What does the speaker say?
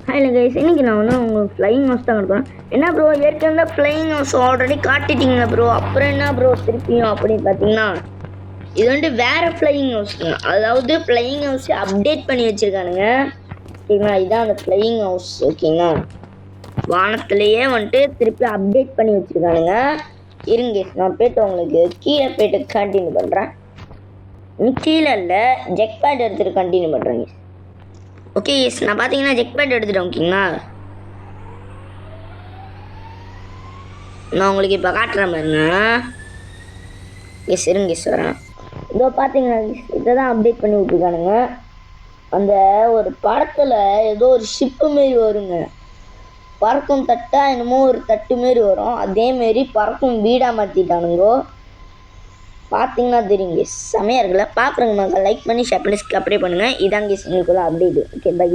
Hello guys, இன்னைக்கு நான் வந்து உங்களுக்கு ஃப்ளையிங் ஹவுஸ் தான் கொடுக்குறேன். என்ன ப்ரோ, ஏற்கனவே ஃப்ளையிங் ஹவுஸ் ஆல்ரெடி காட்டிட்டீங்க ப்ரோ, அப்புறம் என்ன ப்ரோ திருப்பியும் அப்படின்னு பார்த்தீங்கன்னா, இது வந்து வேறு ஃப்ளையிங் ஹவுஸுங்க. அதாவது ஃப்ளையிங் ஹவுஸ் அப்டேட் பண்ணி வச்சுருக்கானுங்க. ஓகேங்களா, இதுதான் அந்த ஃப்ளையிங் ஹவுஸ். ஓகேங்களா, வானத்துலேயே வந்துட்டு திருப்பி அப்டேட் பண்ணி வச்சுருக்கானுங்க. இருங்க, நான் போய்ட்டு உங்களுக்கு கீழே போய்ட்டு கண்டினியூ பண்ணுறேன். கீழே இல்லை, ஜெக் பேட் எடுத்துகிட்டு கண்டினியூ பண்ணுறேங்க. ஓகே எஸ், நான் பார்த்தீங்கன்னா ஜெக் பேட் எடுத்துட்டேன். ஓகேங்களா, நான் உங்களுக்கு இப்போ காட்டுறேன் பாருங்க. எஸ் இருங்க எஸ் வரேன். இதோ பார்த்தீங்கன்னா இதை தான் அப்டேட் பண்ணி விட்ருக்கானுங்க. அந்த ஒரு படத்தில் ஏதோ ஒரு ஷிப்பு மாரி வருங்க, பறக்கும் தட்டா என்னமோ ஒரு தட்டு மாரி வரும், அதேமாரி பறக்கும் வீடாக மாற்றிட்டானுங்கோ. பார்த்தீங்கன்னா தெரியுங்க, செமையாக இருக்குல்ல. பார்க்குறவங்க லைக் பண்ணி ஷேர் பண்ணி அப்படியே பண்ணுங்கள். இதாங்க உங்களுக்குள்ள அப்டேட். Okay bye.